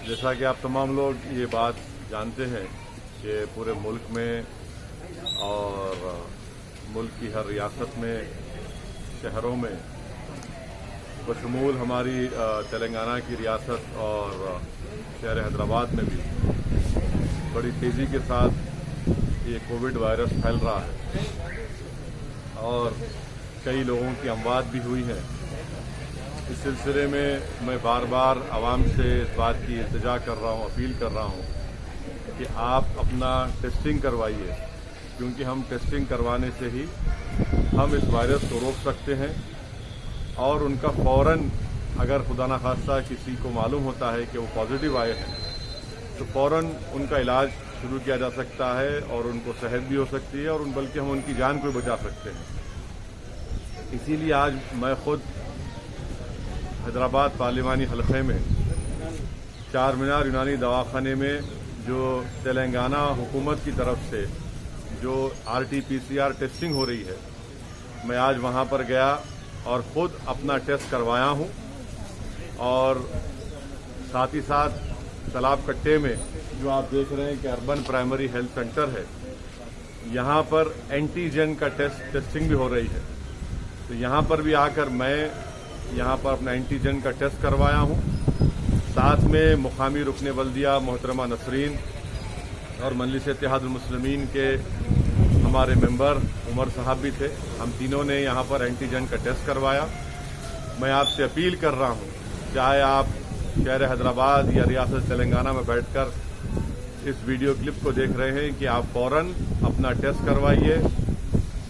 जैसा कि आप तमाम लोग ये बात जानते हैं कि पूरे मुल्क में और मुल्क की हर रियासत में, शहरों में, बशमूल हमारी तेलंगाना की रियासत और शहर हैदराबाद में भी बड़ी तेज़ी के साथ ये कोविड वायरस फैल रहा है और कई लोगों की अमवात भी हुई है। इस सिलसिले में मैं बार बार आवाम से इस बात की इल्तिजा कर रहा हूँ, अपील कर रहा हूँ कि आप अपना टेस्टिंग करवाइए, क्योंकि हम टेस्टिंग करवाने से ही हम इस वायरस को रोक सकते हैं और उनका फ़ौरन, अगर खुदा न खास्ता किसी को मालूम होता है कि वो पॉजिटिव आए हैं, तो फ़ौरन उनका इलाज शुरू किया जा सकता है और उनको सेहत भी हो सकती है और बल्कि हम उनकी जान को बचा सकते हैं। इसीलिए आज मैं खुद हैदराबाद पार्लिमानी हलक़े में चार मीनार यूनानी दवाखाने में जो तेलंगाना हुकूमत की तरफ से जो RT-PCR टेस्टिंग हो रही है, मैं आज वहां पर गया और ख़ुद अपना टेस्ट करवाया हूं और साथ ही साथ तालाब कट्टे में जो आप देख रहे हैं कि अर्बन प्राइमरी हेल्थ सेंटर है, यहां पर एंटीजन का टेस्टिंग भी हो रही है। तो यहां पर भी आकर मैं यहाँ पर अपना एंटीजन का टेस्ट करवाया हूँ। साथ में मुकामी रुकने बल्दिया मोहतरमा नसरीन और मजलिस इत्तेहादुल मुस्लिमीन के हमारे मेंबर उमर साहब भी थे। हम तीनों ने यहाँ पर एंटीजन का टेस्ट करवाया। मैं आपसे अपील कर रहा हूँ, चाहे आप शहर हैदराबाद या रियासत तेलंगाना में बैठकर इस वीडियो क्लिप को देख रहे हैं, कि आप फौरन अपना टेस्ट करवाइए।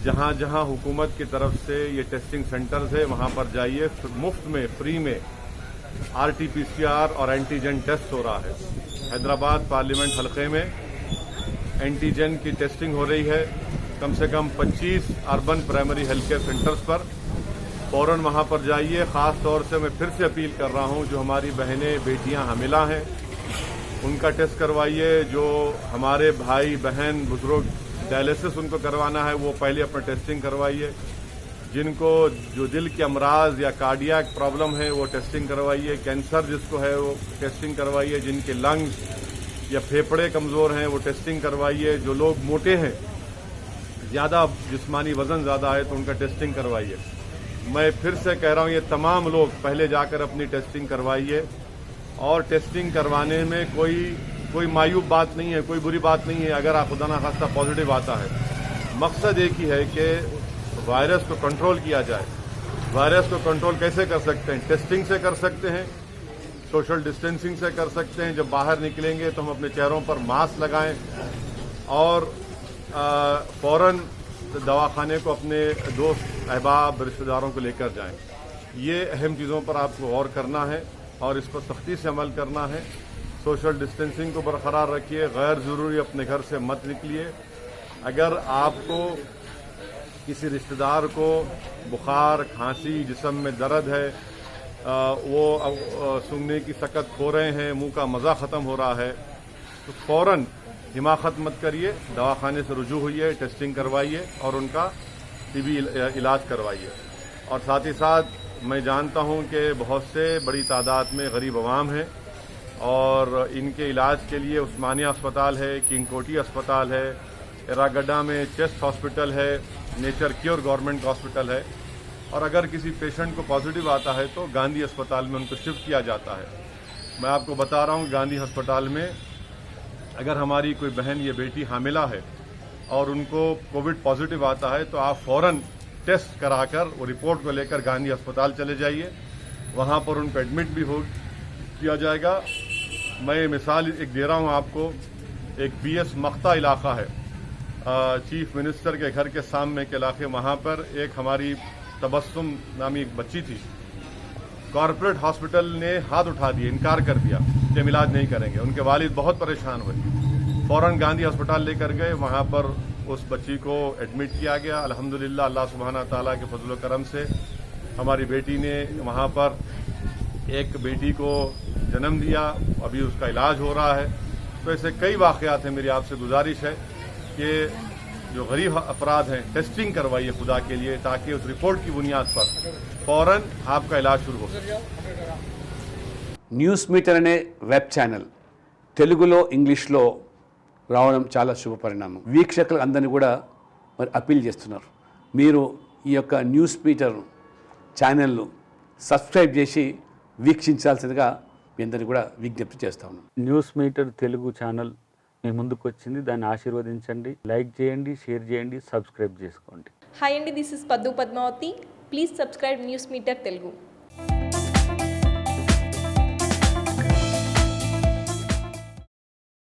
जहाँ जहाँ हुकूमत की तरफ से ये टेस्टिंग सेंटर्स है, वहाँ पर जाइए। मुफ्त में, फ्री में RT-PCR और एंटीजन टेस्ट हो रहा है। हैदराबाद पार्लियामेंट हलक़े में एंटीजन की टेस्टिंग हो रही है कम से कम 25 urban primary health care centres पर। फौरन वहाँ पर जाइए। ख़ास तौर से मैं फिर से अपील कर रहा हूँ, जो हमारी बहनें बेटियाँ हामिला हैं उनका टेस्ट करवाइए। जो हमारे भाई बहन बुजुर्ग डायलिसिस उनको करवाना है, वो पहले अपना टेस्टिंग करवाइए। जिनको जो दिल के अमराज या कार्डियक प्रॉब्लम है, वो टेस्टिंग करवाइए। कैंसर जिसको है, वो टेस्टिंग करवाइए। जिनके लंग्स या फेफड़े कमज़ोर हैं, वो टेस्टिंग करवाइए। जो लोग मोटे हैं, ज़्यादा जिस्मानी वज़न ज़्यादा है, तो उनका टेस्टिंग करवाइए। मैं फिर से कह रहा हूँ, ये तमाम लोग पहले जाकर अपनी टेस्टिंग करवाइए। और टेस्टिंग करवाने में कोई मायूब बात नहीं है, कोई बुरी बात नहीं है अगर आप खुदा न खास्ता पॉजिटिव आता है। मकसद एक ही है कि वायरस को कंट्रोल किया जाए। वायरस को कंट्रोल कैसे कर सकते हैं? टेस्टिंग से कर सकते हैं, सोशल डिस्टेंसिंग से कर सकते हैं। जब बाहर निकलेंगे तो हम अपने चेहरों पर मास्क लगाएं और फौरन दवाखाने को अपने दोस्त अहबाब रिश्तेदारों को लेकर जाएं। ये अहम चीज़ों पर आपको गौर करना है और इस पर सख्ती से अमल करना है। सोशल डिस्टेंसिंग को बरकरार रखिए। गैर ज़रूरी अपने घर से मत निकलिए। अगर आपको किसी रिश्तेदार को बुखार, खांसी, जिस्म में दर्द है, वो सूंघने की सकत खो रहे हैं, मुंह का मज़ा ख़त्म हो रहा है, तो फ़ौरन हिमाकत मत करिए, दवाखाने से रुजू होइए, टेस्टिंग करवाइए और उनका टीबी इलाज करवाइए। और साथ ही साथ मैं जानता हूं कि बहुत से बड़ी तादाद में गरीब अवाम हैं और इनके इलाज के लिए उस्मानिया अस्पताल है, किंग कोटी अस्पताल है, एरागड्डा में चेस्ट हॉस्पिटल है, नेचर क्योर गवर्नमेंट हॉस्पिटल है। और अगर किसी पेशेंट को पॉजिटिव आता है तो गांधी अस्पताल में उनको शिफ्ट किया जाता है। मैं आपको बता रहा हूं, गांधी अस्पताल में अगर हमारी कोई बहन या बेटी हामिला है और उनको कोविड पॉजिटिव आता है तो आप फौरन टेस्ट कराकर वो रिपोर्ट को लेकर गांधी अस्पताल चले जाइए। वहां पर उनको एडमिट भी किया जाएगा। मैं मिसाल एक दे रहा हूं आपको। एक BS मख्ता इलाका है, चीफ मिनिस्टर के घर के सामने के इलाके, वहां पर एक हमारी तबस्सुम नामी एक बच्ची थी। कॉर्पोरेट हॉस्पिटल ने हाथ उठा दिए, इनकार कर दिया कि हम इलाज नहीं करेंगे। उनके वालिद बहुत परेशान हुए, फौरन गांधी अस्पताल लेकर गए। वहां पर उस बच्ची को एडमिट किया गया। अल्हम्दुलिल्लाह अल्लाह सुब्हाना ताला के फजल करम से हमारी बेटी ने वहाँ पर एक बेटी को जन्म दिया, अभी उसका इलाज हो रहा है। तो ऐसे कई वाक़यात हैं। मेरी आपसे गुजारिश है कि जो गरीब अफराद हैं टेस्टिंग करवाइए खुदा के लिए, ताकि उस रिपोर्ट की बुनियाद पर फ़ौरन आपका इलाज शुरू हो सके। న్యూస్ మీటర్ అనే వెబ్ ఛానల్ తెలుగులో ఇంగ్లీష్లో రావడం చాలా శుభ పరిణామం. వీక్షకులు అందరినీ కూడా మరి అప్పీల్ చేస్తున్నారు, మీరు ఈ యొక్క న్యూస్ మీటర్ ఛానల్ను సబ్స్క్రైబ్ చేసి వీక్షించాల్సిందిగా మీ అందరినీ కూడా విజ్ఞప్తి చేస్తా ఉన్నాం. న్యూస్ మీటర్ తెలుగు ఛానల్ మీ ముందుకు వచ్చింది, దాన్ని ఆశీర్వదించండి, లైక్ చేయండి, షేర్ చేయండి, సబ్స్క్రైబ్ చేసుకోండి. హాయ్ అండి, this is Paddu Padmavathi. Please subscribe news meter Telugu.